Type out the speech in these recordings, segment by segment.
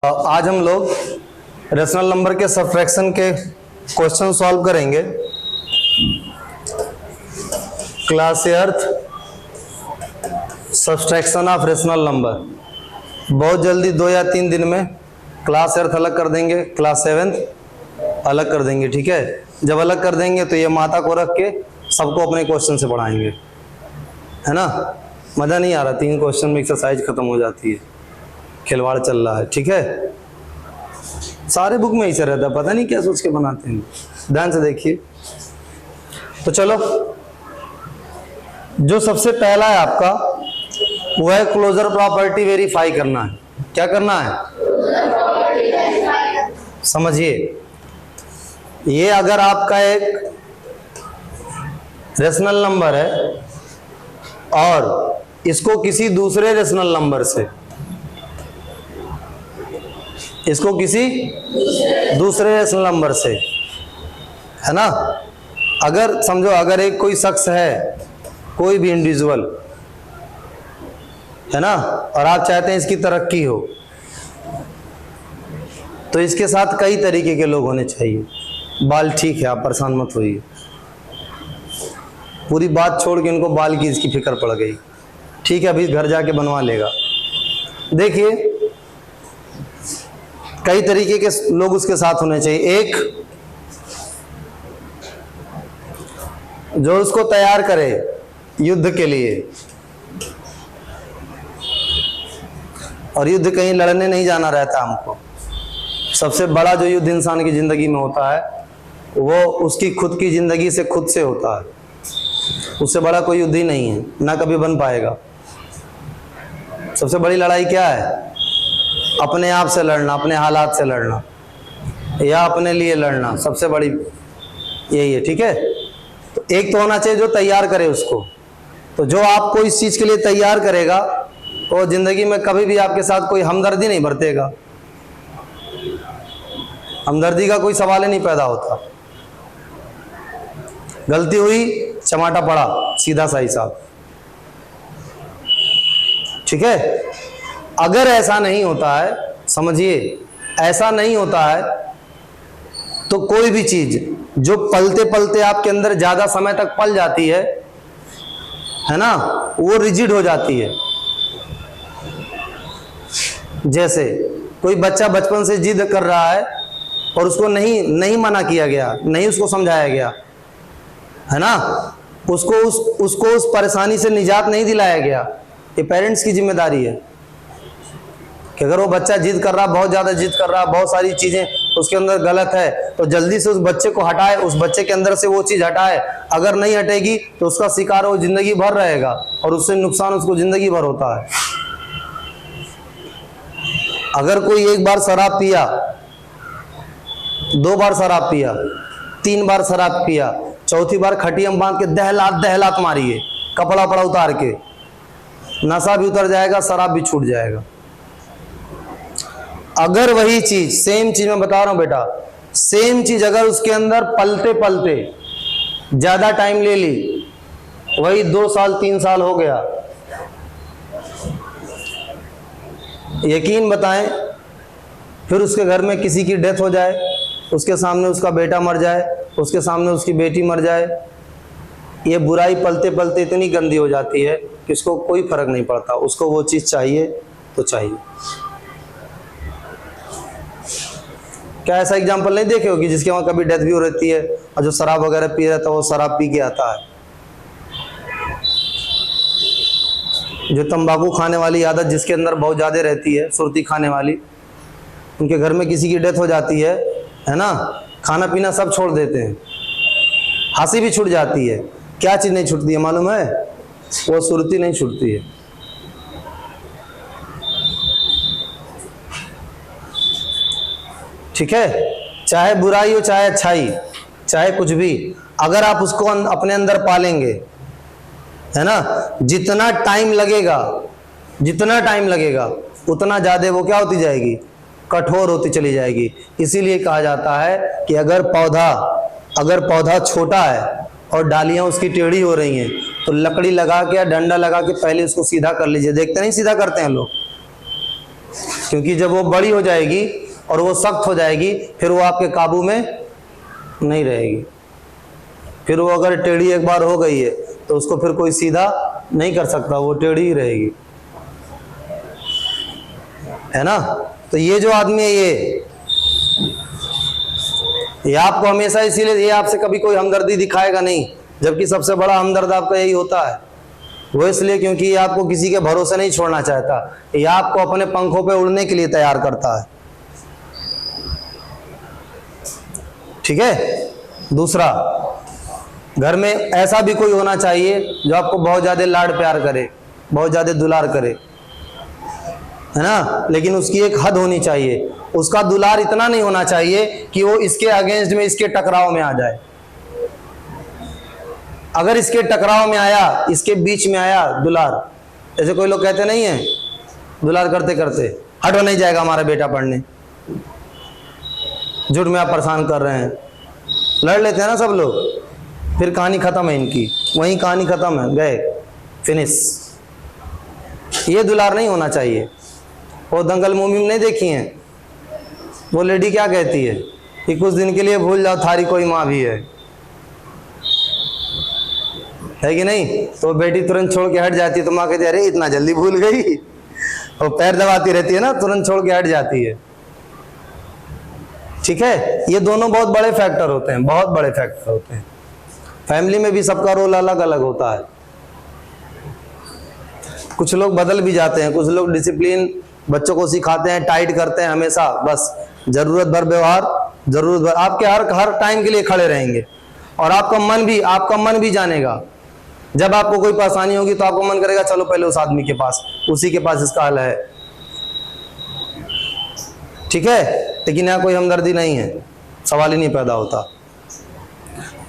आज हम लोग रेशनल नंबर के सबट्रैक्शन के क्वेश्चन सॉल्व करेंगे। Class eighth subtraction of rational number बहुत जल्दी 2 या 3 दिन में क्लास एर्थ अलग कर देंगे, क्लास 7th अलग कर देंगे। ठीक है, जब अलग कर देंगे तो ये माता को रख के सबको अपने क्वेश्चन से पढ़ाएंगे, है ना। मज़ा नहीं आ रहा, 3 क्वेश्चन में एक्सरसाइज खत्म हो जाती है, खिलवाड़ चल रहा है। ठीक है, सारे बुक में ऐसे रहता है, पता नहीं क्या सोच के बनाते हैं। ध्यान से देखिए। तो चलो, जो सबसे पहला है आपका वो है क्लोजर प्रॉपर्टी वेरीफाई करना है। क्या करना है? समझिए, ये अगर आपका एक रेशनल नंबर है और इसको किसी दूसरे रेशनल नंबर से, इसको किसी दूसरे रेशनल नंबर से, है ना, अगर समझो अगर एक कोई शख्स है, कोई भी इंडिविजुअल है ना, और आप चाहते हैं इसकी तरक्की हो, तो इसके साथ कई तरीके के लोग होने चाहिए। बाल ठीक है, आप परेशान मत होइए, पूरी बात छोड़ के इनको बाल की इसकी फिक्र पड़ गई। ठीक है, अभी घर जाके बनवा लेगा। देखिए, कई तरीके के लोग उसके साथ होने चाहिए। एक, जो उसको तैयार करे युद्ध के लिए, और युद्ध कहीं लड़ने नहीं जाना रहता हमको। सबसे बड़ा जो युद्ध इंसान की जिंदगी में होता है वो उसकी खुद की जिंदगी से खुद से होता है। उससे बड़ा कोई युद्ध ही नहीं है, ना कभी बन पाएगा। सबसे बड़ी लड़ाई क्या है? अपने आप से लड़ना, अपने हालात से लड़ना, या अपने लिए लड़ना, सबसे बड़ी यही है। ठीक है, तो एक तो होना चाहिए जो तैयार करे उसको। तो जो आपको इस चीज के लिए तैयार करेगा वो जिंदगी में कभी भी आपके साथ कोई हमदर्दी नहीं बरतेगा। हमदर्दी का कोई सवाल ही नहीं पैदा होता। गलती हुई, चमाटा पड़ा, सीधा सा हिसाब। ठीक है, अगर ऐसा नहीं होता है, समझिए, ऐसा नहीं होता है तो कोई भी चीज जो पलते पलते आपके अंदर ज्यादा समय तक पल जाती है ना, वो रिजिड हो जाती है। जैसे कोई बच्चा बचपन से जिद कर रहा है और उसको नहीं मना किया गया, नहीं उसको समझाया गया, है ना, उसको उस परेशानी से निजात नहीं दिलाया गया। ये पेरेंट्स की जिम्मेदारी है कि अगर वो बच्चा जिद कर रहा, बहुत ज्यादा जिद कर रहा, बहुत सारी चीजें उसके अंदर गलत है, तो जल्दी से उस बच्चे को हटाए, उस बच्चे के अंदर से वो चीज हटाए। अगर नहीं हटेगी तो उसका शिकार वो जिंदगी भर रहेगा और उससे नुकसान उसको जिंदगी भर होता है। अगर कोई एक बार शराब पिया, 2 बार शराब पिया, 3 बार शराब पिया, चौथी बार खटिया बांध के दहलात मारिए, कपड़ा वपड़ा उतार के, नशा भी उतर जाएगा, शराब भी छूट जाएगा। अगर वही चीज, सेम चीज मैं बता रहा हूं बेटा, सेम चीज अगर उसके अंदर पलते पलते ज्यादा टाइम ले ली, वही 2 साल 3 साल हो गया, यकीन बताएं, फिर उसके घर में किसी की डेथ हो जाए, उसके सामने उसका बेटा मर जाए, उसके सामने उसकी बेटी मर जाए, ये बुराई पलते पलते इतनी गंदी हो जाती है कि उसको कोई फर्क नहीं पड़ता। उसको वो चीज चाहिए तो चाहिए। क्या ऐसा एग्जाम्पल नहीं देखे होगी जिसके वहां कभी डेथ भी हो रहती है और जो शराब वगैरह पी रहा था वो शराब पी के आता है। जो तंबाकू खाने वाली आदत जिसके अंदर बहुत ज्यादा रहती है, सुरती खाने वाली, उनके घर में किसी की डेथ हो जाती है ना, खाना पीना सब छोड़ देते हैं, हंसी भी छूट जाती है। क्या चीज नहीं छूटती है मालूम है? वो सुरती नहीं छूटती है। ठीक है, चाहे बुराई हो, चाहे अच्छाई, चाहे कुछ भी, अगर आप उसको अपने अंदर पालेंगे, है ना, जितना टाइम लगेगा उतना ज्यादा वो क्या होती जाएगी? कठोर होती चली जाएगी। इसीलिए कहा जाता है कि अगर पौधा छोटा है और डालियां उसकी टेढ़ी हो रही हैं तो लकड़ी लगा के या डंडा लगा के पहले उसको सीधा कर लीजिए। देखते नहीं सीधा करते हैं लोग, क्योंकि जब वो बड़ी हो जाएगी और वो सख्त हो जाएगी, फिर वो आपके काबू में नहीं रहेगी। फिर वो अगर टेढ़ी एक बार हो गई है तो उसको फिर कोई सीधा नहीं कर सकता, वो टेढ़ी ही रहेगी, है ना। तो ये जो आदमी है ये आपको हमेशा, इसीलिए ये आपसे कभी कोई हमदर्दी दिखाएगा नहीं, जबकि सबसे बड़ा हमदर्द आपका यही होता है। वो इसलिए क्योंकि ये आपको किसी के भरोसे नहीं छोड़ना चाहता, ये आपको अपने पंखों पे उड़ने के लिए तैयार करता है। ठीक है। दूसरा, घर में ऐसा भी कोई होना चाहिए जो आपको बहुत ज्यादा लाड प्यार करे, बहुत ज्यादा दुलार करे, है ना, लेकिन उसकी एक हद होनी चाहिए। उसका दुलार इतना नहीं होना चाहिए कि वो इसके अगेंस्ट में, इसके टकराव में आ जाए। अगर इसके टकराव में आया, इसके बीच में आया दुलार, ऐसे कोई लोग कहते नहीं है, दुलार करते करते हटो नहीं जाएगा हमारा बेटा पढ़ने, झूठ में आप परेशान कर रहे हैं, लड़ लेते हैं ना सब लोग, फिर कहानी खत्म है इनकी, वहीं कहानी खत्म है, गए, फिनिश। ये दुलार नहीं होना चाहिए। वो दंगल मूवी नहीं देखी है, वो लेडी क्या कहती है कि कुछ दिन के लिए भूल जाओ थारी कोई माँ भी है कि नहीं। तो बेटी तुरंत छोड़ के हट जाती है, तो माँ कहती है अरे इतना जल्दी भूल गई, वो पैर दबाती रहती है ना, तुरंत छोड़ के हट जाती है। ठीक है। ये दोनों बहुत बड़े फैक्टर होते हैं, बहुत बड़े फैक्टर होते हैं। फैमिली में भी सबका रोल अलग अलग होता है। कुछ लोग बदल भी जाते हैं, कुछ लोग डिसिप्लिन बच्चों को सिखाते हैं, टाइट करते हैं हमेशा, बस जरूरत भर व्यवहार, जरूरत भर, आपके हर टाइम के लिए खड़े रहेंगे, और आपका मन भी जानेगा। जब आपको कोई परेशानी होगी तो आपको मन करेगा चलो पहले उस आदमी के पास, उसी के पास इसका हल है। ठीक है। लेकिन यहाँ कोई हमदर्दी नहीं है, सवाल ही नहीं पैदा होता।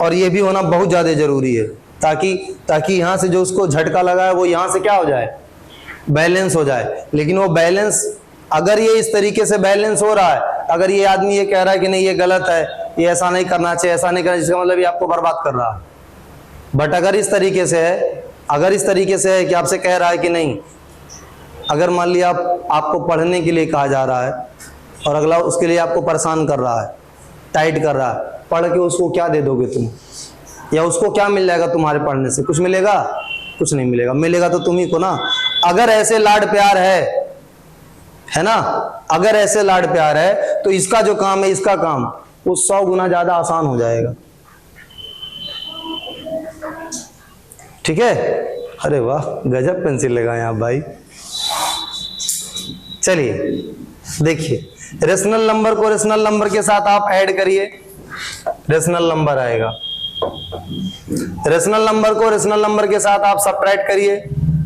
और ये भी होना बहुत ज्यादा जरूरी है, ताकि यहाँ से जो उसको झटका लगा है वो यहाँ से क्या हो जाए, बैलेंस हो जाए। लेकिन वो बैलेंस, अगर ये इस तरीके से बैलेंस हो रहा है, अगर ये आदमी ये कह रहा है कि नहीं ये गलत है, ये ऐसा नहीं करना चाहिए, ऐसा नहीं करना, इसका मतलब ये आपको बर्बाद कर रहा है। बट अगर इस तरीके से है कि आपसे कह रहा है कि नहीं, अगर मान लिया आपको पढ़ने के लिए कहा जा रहा है और अगला उसके लिए आपको परेशान कर रहा है, टाइट कर रहा है, पढ़ के उसको क्या दे दोगे तुम, या उसको क्या मिल जाएगा तुम्हारे पढ़ने से? कुछ मिलेगा? कुछ नहीं मिलेगा। मिलेगा तो तुम्ही को ना। अगर ऐसे लाड प्यार है ना, अगर ऐसे लाड प्यार है तो इसका जो काम है, इसका काम वो 100 गुना ज्यादा आसान हो जाएगा। ठीक है। अरे वाह, गजब पेंसिल लगाए आप भाई। चलिए देखिए, रेशनल नंबर को रेशनल नंबर के साथ आप ऐड करिए, रेशनल नंबर आएगा। रेशनल नंबर को रेशनल नंबर के साथ आप सबट्रैक्ट करिए,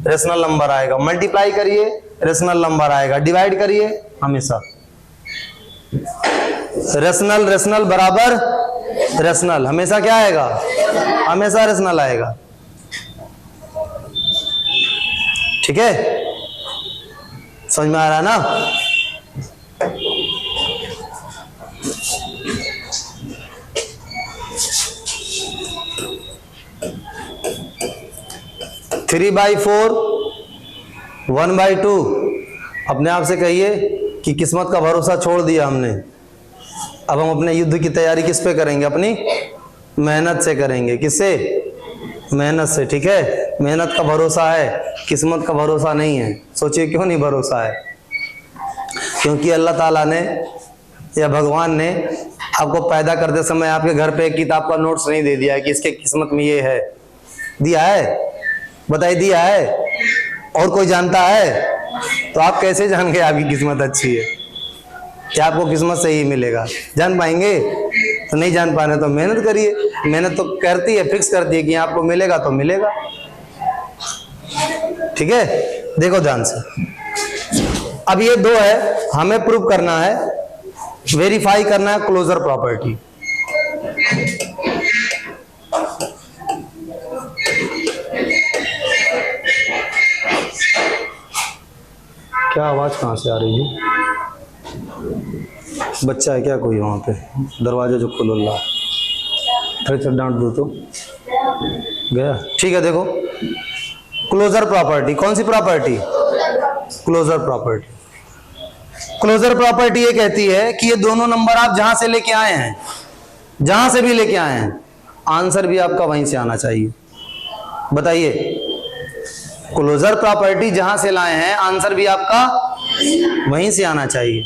रेशनल नंबर आएगा। मल्टीप्लाई करिए, रेशनल नंबर आएगा। डिवाइड करिए, हमेशा रेशनल बराबर रेशनल, हमेशा क्या आएगा? हमेशा रेशनल आएगा। ठीक है, समझ में आ रहा है ना? Three by 4, 1/2। अपने आप से कहिए कि किस्मत का भरोसा छोड़ दिया हमने, अब हम अपने युद्ध की तैयारी किस पे करेंगे? अपनी मेहनत से करेंगे। किससे? मेहनत से। ठीक है। मेहनत का भरोसा है, किस्मत का भरोसा नहीं है। सोचिए क्यों नहीं भरोसा है? क्योंकि अल्लाह ताला ने या भगवान ने आपको पैदा करते समय आपके घर पे एक किताब का नोट्स नहीं दे दिया है कि इसके किस्मत में ये है। दिया है? बताइए, दिया है? और कोई जानता है? तो आप कैसे जान गए आपकी किस्मत अच्छी है? क्या आपको किस्मत से ही मिलेगा? जान पाएंगे? तो नहीं जान पाने तो मेहनत करिए। मेहनत तो करती है, फिक्स करती है कि आपको मिलेगा तो मिलेगा। ठीक है। देखो ध्यान से, अब ये 2 है, हमें प्रूव करना है, वेरीफाई करना है क्लोजर प्रॉपर्टी। क्या आवाज कहाँ से आ रही है? बच्चा है क्या कोई वहां पे? दरवाजा जो खोल रहा, थोड़ी डांट दो तो गया। ठीक है। देखो, क्लोजर प्रॉपर्टी, कौन सी property? Closure property. Closure property ये कहती है कि ये दोनों नंबर आप जहां से लेके आए हैं, जहां से भी लेके आए हैं, आंसर भी आपका वहीं से आना चाहिए। बताइए, क्लोजर प्रॉपर्टी जहां से लाए हैं, आंसर भी आपका वहीं से आना चाहिए।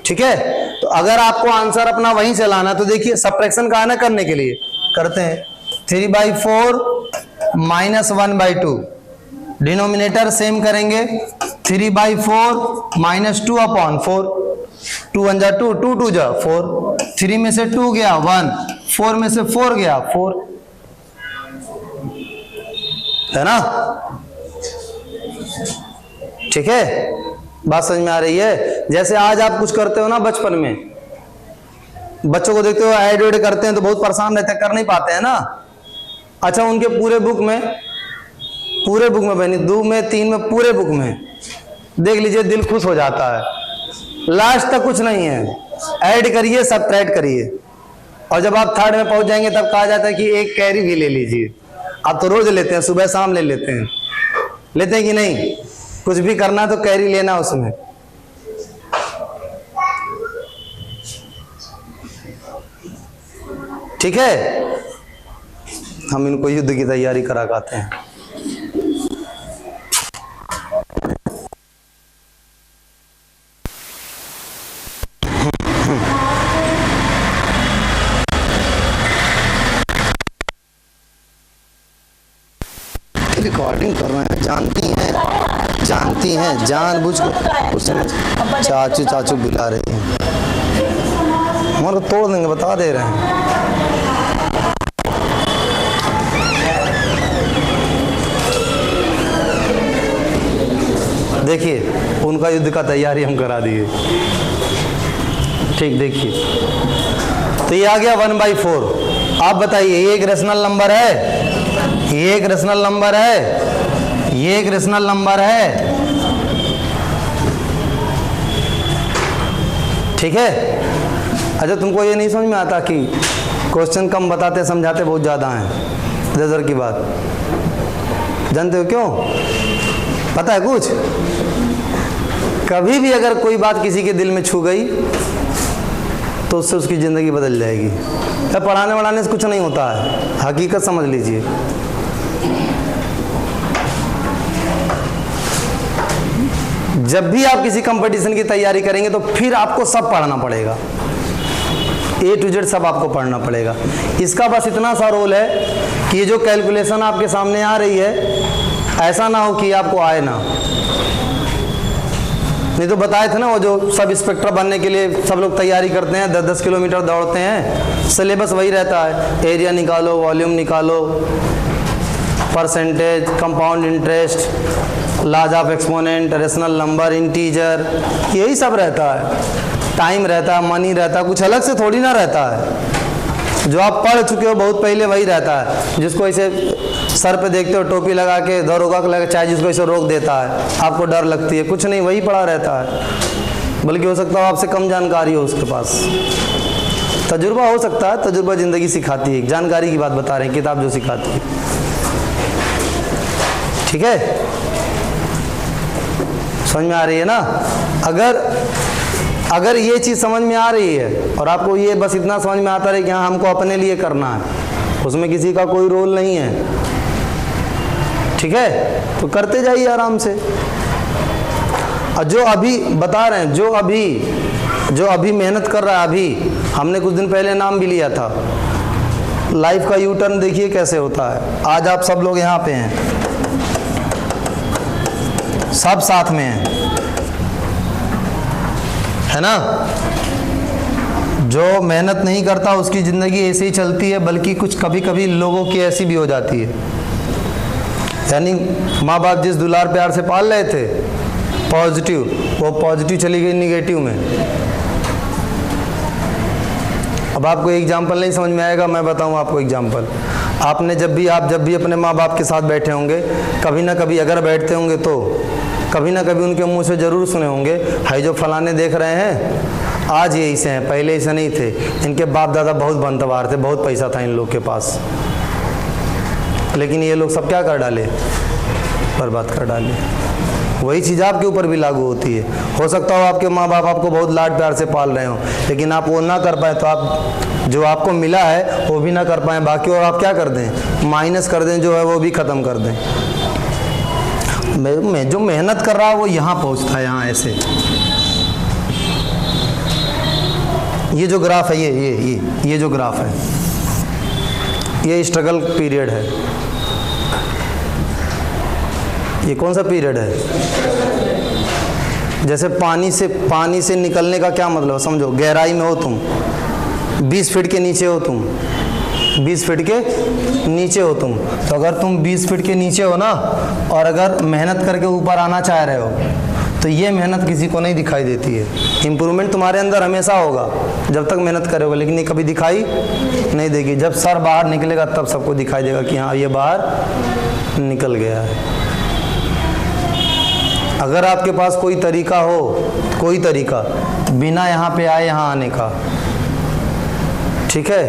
ठीक है, तो अगर आपको आंसर अपना वहीं से लाना, तो देखिए सबट्रैक्शन का है ना, करने के लिए करते हैं 3/4 - 1/2, डिनोमिनेटर सेम करेंगे, 3/4 - 2/4, 2 1 जा 2, 2 2 जा 4, 3 में से 2 गया 1, 4 में से 4 गया 4, है ना। ठीक है, बात समझ में आ रही है। जैसे आज आप कुछ करते हो ना, बचपन में बच्चों को देखते हो ऐड वेड करते हैं तो बहुत परेशान रहते हैं, कर नहीं पाते हैं ना। अच्छा, उनके पूरे बुक में बनी 2 में 3 में पूरे बुक में देख लीजिए, दिल खुश हो जाता है। लास्ट तक कुछ नहीं है, ऐड करिए, सबट्रैक्ट करिए, और जब आप थर्ड में पहुंच जाएंगे तब कहा जाता है कि एक कैरी भी ले लीजिए। आप तो रोज लेते हैं, सुबह शाम ले लेते हैं कि नहीं? कुछ भी करना तो कैरी लेना उसमें। ठीक है, हम इनको युद्ध की तैयारी करा करते हैं। रिकॉर्डिंग कर रहे हैं, जानती हैं जानबूझ कर उसने चाचू बुला रही है, हमारा तोड़ देंगे, बता दे रहे हैं। देखिए, उनका युद्ध का तैयारी हम करा दिए। ठीक, देखिए तो ये आ गया 1/4। आप बताइए, ये एक रेशनल नंबर है, ये एक रेशनल नंबर है, ये एक रेशनल नंबर है। ठीक है। अच्छा, तुमको ये नहीं समझ में आता कि क्वेश्चन कम बताते समझाते बहुत ज़्यादा हैं? नजर की बात जानते हो क्यों? पता है कुछ? कभी भी अगर कोई बात किसी के दिल में छू गई तो उससे उसकी ज़िंदगी बदल जाएगी। या पढ़ाने वढ़ाने से कुछ नहीं होता है, हकीकत समझ लीजिए। जब भी आप किसी कंपटीशन की तैयारी करेंगे तो फिर आपको सब पढ़ना पड़ेगा, A to Z सब आपको पढ़ना पड़ेगा। इसका बस इतना सा रोल है कि ये जो कैलकुलेशन आपके सामने आ रही है, ऐसा ना हो कि आपको आए ना। नहीं तो बताए थे ना, वो जो सब इंस्पेक्टर बनने के लिए सब लोग तैयारी करते हैं, 10-10 किलोमीटर दौड़ते हैं, सिलेबस वही रहता है, एरिया निकालो, वॉल्यूम निकालो, परसेंटेज, कंपाउंड इंटरेस्ट, लाज of exponent, rational number, integer, यही सब रहता है। टाइम रहता है, मनी रहता है, कुछ अलग से थोड़ी ना रहता है। जो आप पढ़ चुके हो बहुत पहले वही रहता है। जिसको ऐसे सर पे देखते हो टोपी लगा के, दरोगा को लगा, चाहे जिसको ऐसे रोक देता है, आपको डर लगती है, कुछ नहीं, वही पढ़ा रहता है। बल्कि हो सकता है आपसे कम जानकारी हो उसके पास, तजुर्बा हो सकता है, तजुर्बा ज़िंदगी सिखाती है। जानकारी की बात बता रहे हैं, किताब जो सिखाती है। ठीक है, समझ में आ रही है ना? अगर ये चीज़ समझ में आ रही है और आपको ये बस इतना समझ में आता है कि हाँ हमको अपने लिए करना है, उसमें किसी का कोई रोल नहीं है, ठीक है, तो करते जाइए आराम से। और जो अभी बता रहे हैं, जो अभी मेहनत कर रहा है, अभी हमने कुछ दिन पहले नाम भी लिया था, लाइफ का यू टर्न देखिए कैसे होता है। आज आप सब लोग यहाँ पे हैं, सब साथ में हैं, है ना? जो मेहनत नहीं करता उसकी ज़िंदगी ऐसे ही चलती है, बल्कि कुछ कभी कभी लोगों की ऐसी भी हो जाती है। यानी माँ बाप जिस दुलार प्यार से पाल रहे थे पॉजिटिव, वो पॉजिटिव चली गई निगेटिव में। अब आपको एग्जाम्पल नहीं समझ में आएगा, मैं बताऊँ आपको एग्जाम्पल। आपने जब भी अपने माँ बाप के साथ बैठे होंगे, कभी ना कभी अगर बैठते होंगे तो कभी ना कभी उनके मुंह से ज़रूर सुने होंगे, हाई जो फलाने देख रहे हैं आज ये ऐसे हैं, पहले ऐसे नहीं थे, इनके बाप दादा बहुत बनतवार थे, बहुत पैसा था इन लोग के पास, लेकिन ये लोग सब क्या कर डाले, बर्बाद कर डाले। वही चीज़ आपके ऊपर भी लागू होती है। हो सकता हो आपके माँ बाप आपको बहुत लाड प्यार से पाल रहे हो, लेकिन आप वो ना कर पाए तो आप जो आपको मिला है वो भी ना कर पाए, बाकी और आप क्या कर दें, माइनस कर दें, जो है वो भी ख़त्म कर दें। मैं जो मेहनत कर रहा है वो यहाँ पहुँचता है, यहाँ ऐसे। ये जो ग्राफ है, ये जो ग्राफ है, ये स्ट्रगल पीरियड है। ये कौन सा पीरियड है? जैसे पानी से निकलने का क्या मतलब, समझो गहराई में हो तुम, 20 फीट के नीचे हो तुम, 20 फीट के नीचे हो तुम, तो अगर तुम 20 फीट के नीचे हो ना, और अगर मेहनत करके ऊपर आना चाह रहे हो, तो ये मेहनत किसी को नहीं दिखाई देती है। इम्प्रूवमेंट तुम्हारे अंदर हमेशा होगा जब तक मेहनत करोगे, लेकिन ये कभी दिखाई नहीं देगी। जब सर बाहर निकलेगा तब सबको दिखाई देगा कि हाँ ये बाहर निकल गया है। अगर आपके पास कोई तरीका हो, कोई तरीका बिना यहाँ पे आए यहाँ आने का, ठीक है,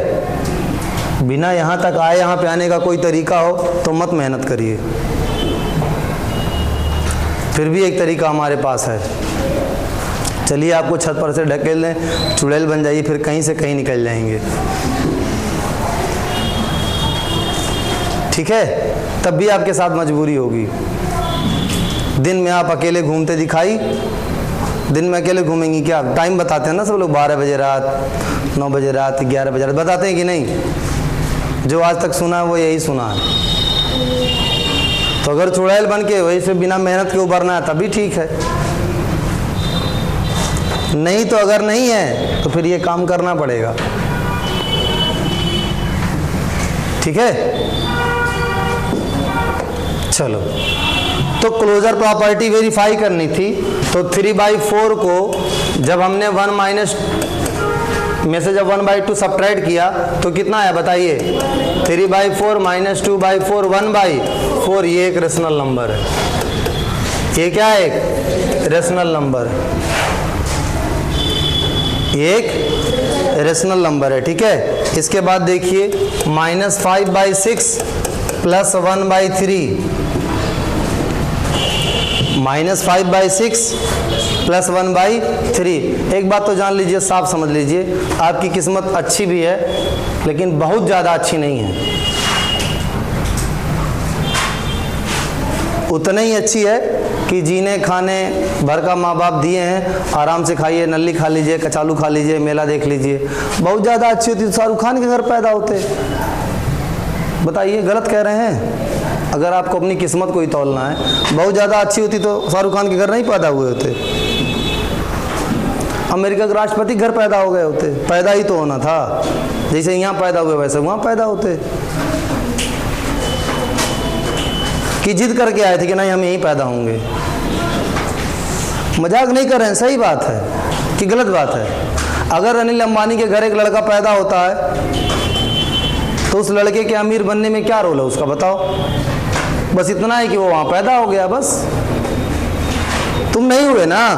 बिना यहाँ तक आए यहाँ पे आने का कोई तरीका हो तो मत मेहनत करिए। फिर भी एक तरीका हमारे पास है, चलिए आपको छत पर से ढकेल दें, चुड़ैल बन जाइए, फिर कहीं से कहीं निकल जाएंगे, ठीक है। तब भी आपके साथ मजबूरी होगी। दिन में आप अकेले घूमते दिखाई, दिन में अकेले घूमेंगी क्या? टाइम बताते हैं ना सब लोग, 12 बजे रात, 9 बजे रात, 11 बजे रात, बताते हैं कि नहीं? जो आज तक सुना है वो यही सुना है। तो अगर चुड़ैल बन के वही से बिना मेहनत के उभरना है तभी ठीक है, नहीं तो अगर नहीं है तो फिर ये काम करना पड़ेगा, ठीक है। चलो, तो क्लोजर प्रॉपर्टी वेरीफाई करनी थी, तो 3/4 को जब हमने 1 माइनस में से जब 1/2 सब्ट्रैक्ट किया तो कितना है बताइए? 3/4 माइनस 2/4 1/4। ये एक रेशनल नंबर है, ये क्या है? एक रेशनल नंबर है, ये एक रेशनल नंबर है, ठीक है। इसके बाद देखिए -5/6 प्लस 1/3, -5/6 प्लस 1/3। एक बात तो जान लीजिए, साफ समझ लीजिए, आपकी किस्मत अच्छी भी है लेकिन बहुत ज़्यादा अच्छी नहीं है, उतना ही अच्छी है कि जीने खाने भर का माँ बाप दिए हैं, आराम से खाइए, नल्ली खा लीजिए, कचालू खा लीजिए, मेला देख लीजिए। बहुत ज़्यादा अच्छी होती तो शाहरुख खान के घर पैदा होते। बताइए, गलत कह रहे हैं? अगर आपको अपनी किस्मत को ही तौलना है, बहुत ज़्यादा अच्छी होती तो शाहरुख खान के घर नहीं पैदा हुए होते, अमेरिका के राष्ट्रपति घर पैदा हो गए होते। पैदा ही तो होना था, जैसे यहाँ पैदा हुए वैसे वहाँ पैदा होते, कि जिद करके आए थे कि नहीं हम यहीं पैदा होंगे। मजाक नहीं कर रहे हैं, सही बात है कि गलत बात है? अगर अनिल अंबानी के घर एक लड़का पैदा होता है तो उस लड़के के अमीर बनने में क्या रोल है उसका, बताओ? बस इतना है कि वो वहाँ पैदा हो गया, बस। तुम नहीं हुए ना,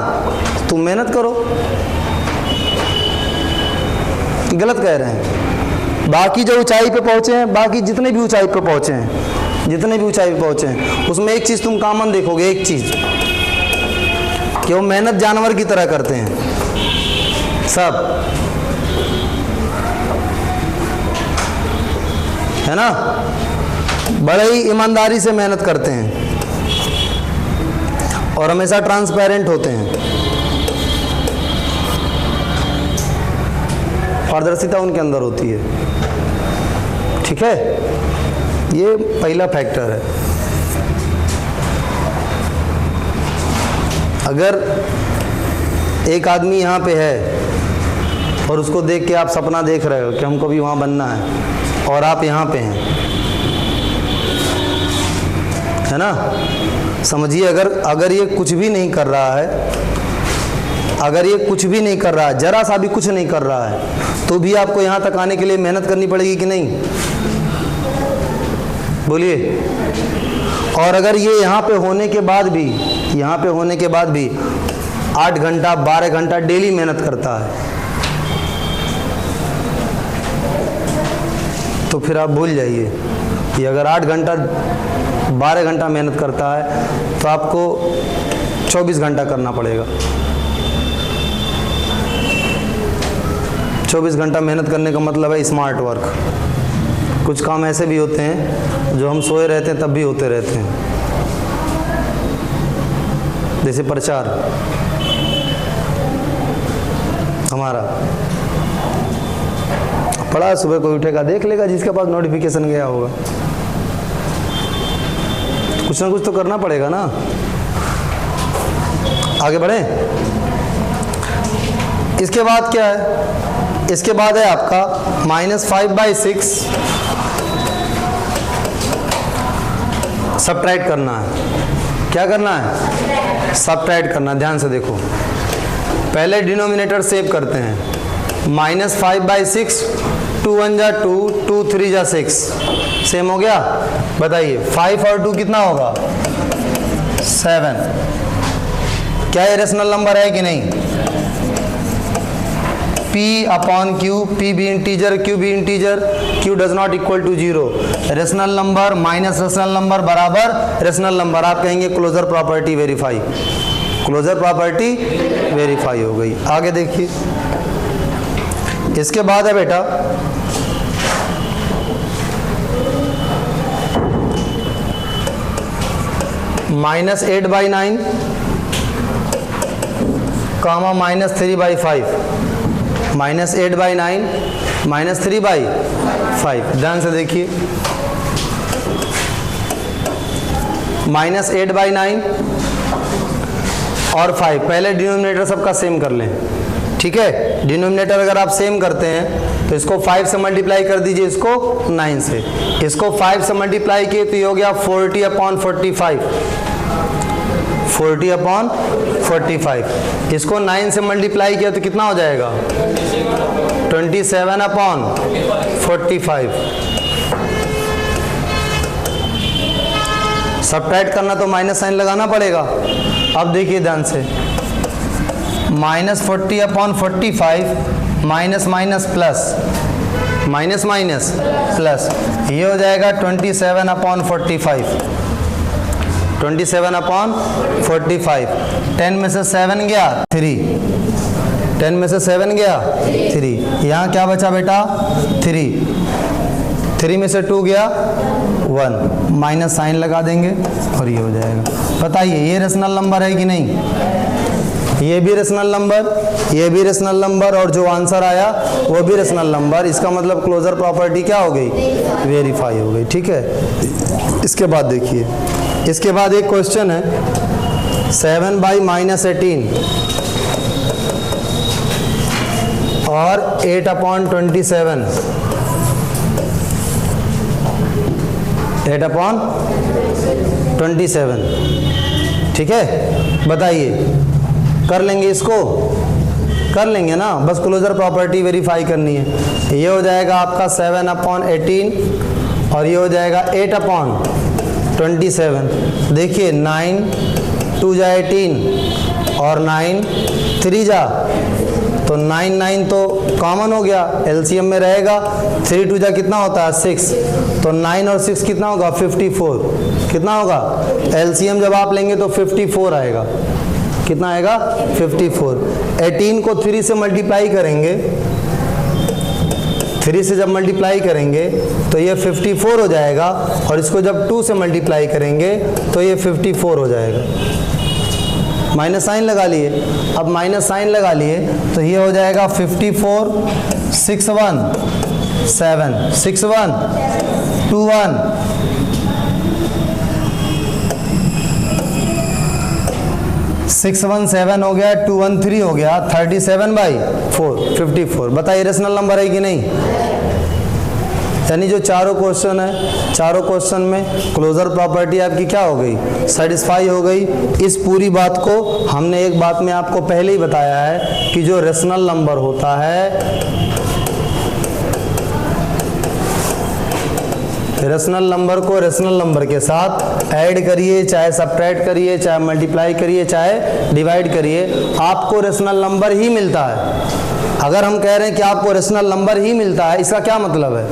तुम मेहनत करो। गलत कह रहे हैं। बाकी जो ऊंचाई पे पहुँचे हैं, बाकी जितने भी ऊंचाई पे पहुँचे हैं, जितने भी ऊंचाई पे पहुँचे हैं, उसमें एक चीज़ तुम कॉमन देखोगे, एक चीज़ कि वो मेहनत जानवर की तरह करते हैं सब, है ना? बड़े ही ईमानदारी से मेहनत करते हैं और हमेशा ट्रांसपेरेंट होते हैं, पारदर्शिता उनके अंदर होती है, ठीक है। ये पहला फैक्टर है। अगर एक आदमी यहाँ पे है और उसको देख के आप सपना देख रहे हो कि हमको भी वहाँ बनना है, और आप यहाँ पे हैं, है ना? समझिए, अगर ये कुछ भी नहीं कर रहा है, अगर ये कुछ भी नहीं कर रहा है, जरा सा भी कुछ नहीं कर रहा है, तो भी आपको यहाँ तक आने के लिए मेहनत करनी पड़ेगी कि नहीं? बोलिए। और अगर ये यहाँ पे होने के बाद भी, यहाँ पे होने के बाद भी 8 घंटा 12 घंटा डेली मेहनत करता है, तो फिर आप भूल जाइए कि अगर 8 घंटा 12 घंटा मेहनत करता है तो आपको 24 घंटा करना पड़ेगा। 24 घंटा मेहनत करने का मतलब है स्मार्ट वर्क। कुछ काम ऐसे भी होते हैं जो हम सोए रहते हैं तब भी होते रहते हैं, जैसे प्रचार हमारा पड़ा, सुबह कोई उठेगा देख लेगा, जिसके पास नोटिफिकेशन गया होगा। कुछ ना कुछ तो करना पड़ेगा ना। आगे बढ़े। इसके बाद क्या है, इसके बाद है आपका -5/6 सबट्रैक्ट करना है। क्या करना है? सबट्रैक्ट करना। ध्यान से देखो, पहले डिनोमिनेटर सेव करते हैं। -5/6, 2 1 जा 2, 2 3 जा 6, सेम हो गया। बताइए 5 और 2 कितना होगा? 7। क्या ये रेशनल नंबर है कि नहीं? P/Q, P भी इंटीजर, Q भी integer, Q does not equal to 0। Rational number minus rational number बराबर रेशनल नंबर। आप कहेंगे closure property verify. Closure property verify हो गई। आगे देखिए, इसके बाद है बेटा -8/9 कामा -3/5। -8/9 -3/5। ध्यान से देखिए, -8/9 और 5, पहले डिनोमिनेटर सबका सेम कर लें। ठीक है, डिनोमिनेटर अगर आप सेम करते हैं तो इसको 5 से मल्टीप्लाई कर दीजिए, इसको 9 से। इसको 5 से मल्टीप्लाई किए तो ये हो गया 40/45। 40/45। इसको 9 से मल्टीप्लाई किया तो कितना हो जाएगा? 27/45। सबट्रैक्ट करना तो माइनस साइन लगाना पड़ेगा। अब देखिए ध्यान से, -40/45 minus minus plus, minus minus plus, ये हो जाएगा 27/45। 27/45। 10 में से 7 गया 3, 10 में से 7 गया 3, यहाँ क्या बचा बेटा? 3, 3 में से 2 गया 1, माइनस साइन लगा देंगे और ये हो जाएगा। बताइए ये रेशनल नंबर है कि नहीं? ये भी रेशनल नंबर, ये भी रेशनल नंबर, और जो आंसर आया वो भी रेशनल नंबर। इसका मतलब क्लोजर प्रॉपर्टी क्या हो गई? वेरीफाई हो गई। ठीक है, इसके बाद देखिए, इसके बाद एक क्वेश्चन है 7/-18 और 8/27। 8/27। ठीक है, बताइए कर लेंगे इसको? कर लेंगे ना, बस क्लोजर प्रॉपर्टी वेरीफाई करनी है। ये हो जाएगा आपका 7/18 और ये हो जाएगा 8/27। देखिए 9 2 जा 18 और 9 3 जा, तो 9 9 तो कॉमन हो गया, एलसीएम में रहेगा। 3 2 जा कितना होता है? 6, तो 9 और 6 कितना होगा? 54। कितना होगा? एलसीएम जब आप लेंगे तो 54 आएगा। कितना आएगा? 54। 18 को 3 से मल्टीप्लाई करेंगे, 3 से जब मल्टीप्लाई करेंगे तो ये 54 हो जाएगा, और इसको जब 2 से मल्टीप्लाई करेंगे तो ये 54 हो जाएगा। माइनस साइन लगा लिए। अब माइनस साइन लगा लिए तो ये हो जाएगा 54 6 1 7 6 1 2 1 6 1 7 हो गया, 2 1 3 हो गया, 37/4 54। बताइए रेशनल नंबर है कि नहीं? यानी जो चारों क्वेश्चन है, चारों क्वेश्चन में क्लोजर प्रॉपर्टी आपकी क्या हो गई? सेटिस्फाई हो गई। इस पूरी बात को हमने एक बात में आपको पहले ही बताया है कि जो रेशनल नंबर होता है, रेशनल नंबर को रेशनल नंबर के साथ ऐड करिए, चाहे सबट्रैक्ट करिए, चाहे मल्टीप्लाई करिए, चाहे डिवाइड करिए, आपको रेशनल नंबर ही मिलता है। अगर हम कह रहे हैं कि आपको रेशनल नंबर ही मिलता है, इसका क्या मतलब है?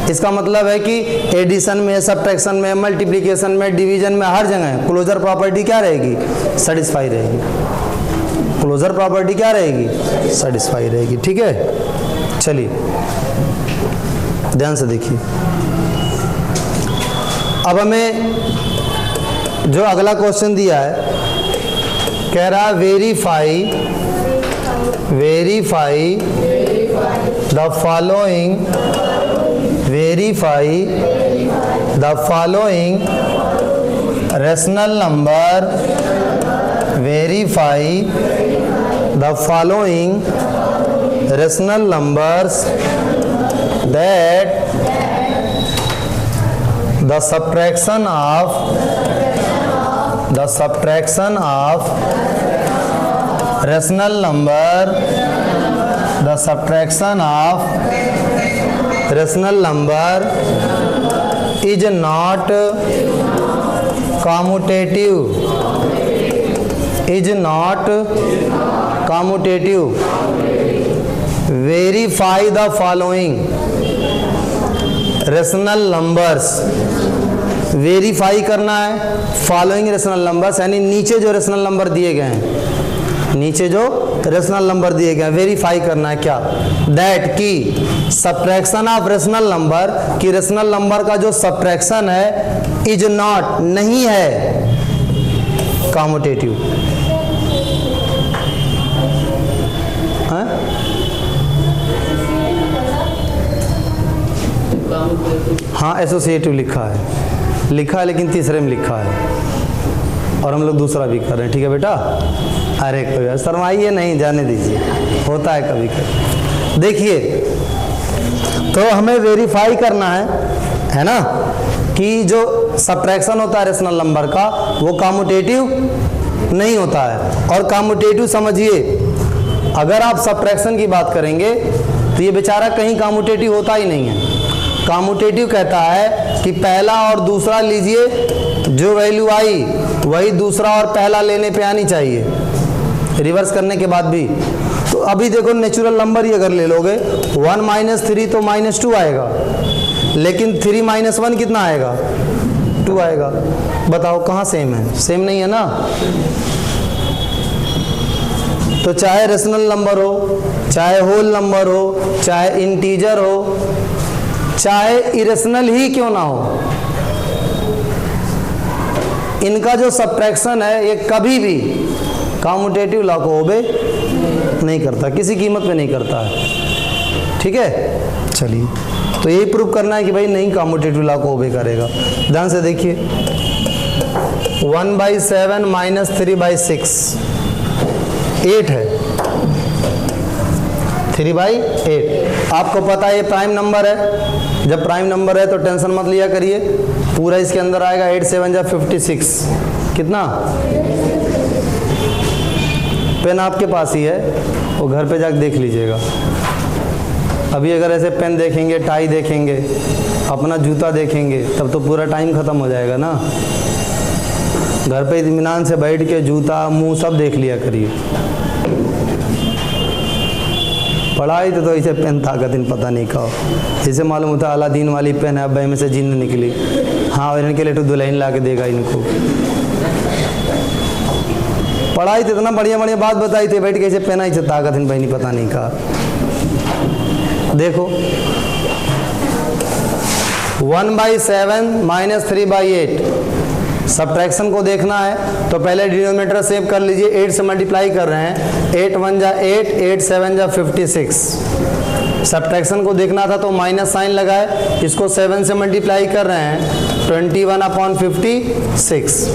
इसका मतलब है कि एडिशन में, सब्ट्रैक्शन में, मल्टीप्लिकेशन में, डिवीजन में, हर जगह क्लोजर प्रॉपर्टी क्या रहेगी? सेटिस्फाई रहेगी। क्लोजर प्रॉपर्टी क्या रहेगी? सेटिस्फाई रहेगी। ठीक है, चलिए ध्यान से देखिए। अब हमें जो अगला क्वेश्चन दिया है, कह रहा है verify the following, verify the following rational number, verify the following rational numbers that the subtraction of rational number, the subtraction of rational number is not commutative, is not commutative. Verify the following rational numbers, verify करना है following rational numbers, यानी नीचे जो rational number दिए गए हैं, नीचे जो रेशनल नंबर दिए गए हैं वेरीफाई करना है। क्या? दैट की सब्ट्रैक्शन ऑफ रेशनल नंबर, कि रेशनल नंबर का जो सब्ट्रैक्शन है इज नॉट, नहीं है कॉम्यूटेटिव। हाँ एसोसिएटिव लिखा है लेकिन तीसरे में लिखा है और हम लोग दूसरा भी कर रहे हैं। ठीक है बेटा, अरे कोई शर्माइए नहीं, जाने दीजिए, होता है कभी कभी। देखिए तो हमें वेरीफाई करना है ना, कि जो सब्ट्रैक्शन होता है रेशनल नंबर का वो कॉम्यूटेटिव नहीं होता है। और कॉम्यूटेटिव समझिए, अगर आप सब्ट्रैक्शन की बात करेंगे तो ये बेचारा कहीं कॉम्यूटेटिव होता ही नहीं है। कॉम्यूटेटिव कहता है कि पहला और दूसरा लीजिए, जो वैल्यू आई वही दूसरा और पहला लेने पे आनी चाहिए, रिवर्स करने के बाद भी। तो अभी देखो नेचुरल नंबर ही अगर ले लोगे 1 - 3 तो -2 आएगा, लेकिन 3 - 1 कितना आएगा? 2 आएगा। बताओ कहाँ सेम है? सेम नहीं है ना। तो चाहे रेशनल नंबर हो, चाहे होल नंबर हो, चाहे इंटीजर हो, चाहे इरेशनल ही क्यों ना हो, इनका जो सब्ट्रैक्शन है ये कभी भी कॉम्यूटेटिव लॉ को ओबे नहीं करता, किसी कीमत पे नहीं करता है। ठीक है, चलिए तो यही प्रूव करना है कि भाई नहीं कॉम्यूटेटिव लॉ को ओबे करेगा। ध्यान से देखिए, 1/7 - 3/6 8 है, 3/8। आपको पता है ये प्राइम नंबर है, जब प्राइम नंबर है तो टेंशन मत लिया करिए, पूरा इसके अंदर आएगा। 8 7 जा 56, कितना? पेन आपके पास ही है, वो घर पे जाकर देख लीजिएगा। अभी अगर ऐसे पेन देखेंगे, टाई देखेंगे, अपना जूता देखेंगे, तब तो पूरा टाइम ख़त्म हो जाएगा ना। घर पे इत्मीनान से बैठ के जूता, मुंह सब देख लिया करिए। पढ़ाई तो ऐसे पेन ताकत इन पता नहीं का, जैसे मालूम होता अलादीन वाली पेन है, अब में से जिन्न निकली। हाँ, और इनके लिए तो दुल्हन ला के देगा इनको। पढ़ाई तो इतना बढ़िया बढ़िया बात बताई थी, बैठ के ऐसे पेन आई से ताकत इन बहनी पता नहीं का। देखो 1/7 - 3/8 सब्ट्रैक्शन को देखना है तो पहले डिनोमिनेटर सेव कर लीजिए। 8 से मल्टीप्लाई कर रहे हैं, 8 1 जा 8, 8 7 जा 56। सब्ट्रैक्शन को देखना था तो माइनस साइन लगाए, इसको 7 से मल्टीप्लाई कर रहे हैं, 21/56।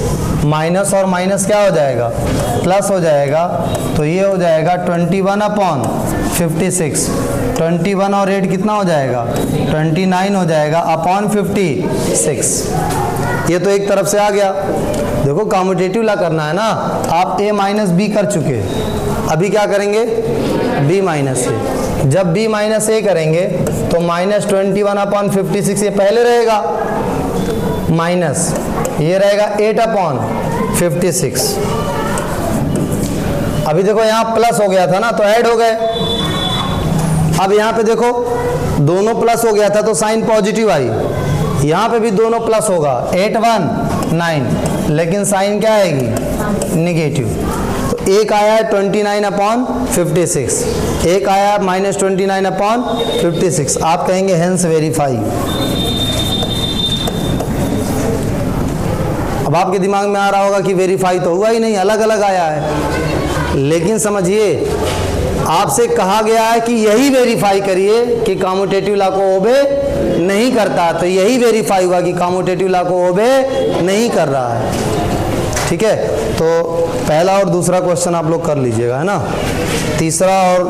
माइनस और माइनस क्या हो जाएगा? प्लस हो जाएगा। तो ये हो जाएगा 21/56। 21 और 8 कितना हो जाएगा? 29 हो जाएगा अपॉन 56। ये तो एक तरफ से आ गया। देखो कॉम्यूटेटिव ला करना है ना, आप a - b कर चुके, अभी क्या करेंगे? b - a। जब b - a करेंगे तो -21/56 ये पहले रहेगा, माइनस ये रहेगा 8/56। अभी देखो यहाँ प्लस हो गया था ना, तो ऐड हो गए। अब यहाँ पे देखो दोनों प्लस हो गया था तो साइन पॉजिटिव आई, यहाँ पे भी दोनों प्लस होगा 8 1 9, लेकिन साइन क्या आएगी निगेटिव। तो एक आया है 29/56, एक आया -29/56। आप कहेंगे हेंस वेरीफाई। अब आपके दिमाग में आ रहा होगा कि वेरीफाई तो हुआ ही नहीं, अलग अलग आया है। लेकिन समझिए आपसे कहा गया है कि यही वेरीफाई करिए कि कम्यूटेटिव लॉ को ओबे नहीं करता, तो यही वेरीफाई हुआ कि कम्यूटेटिव लॉ को ओबे नहीं कर रहा है। ठीक है, तो पहला और दूसरा क्वेश्चन आप लोग कर लीजिएगा, है ना। तीसरा और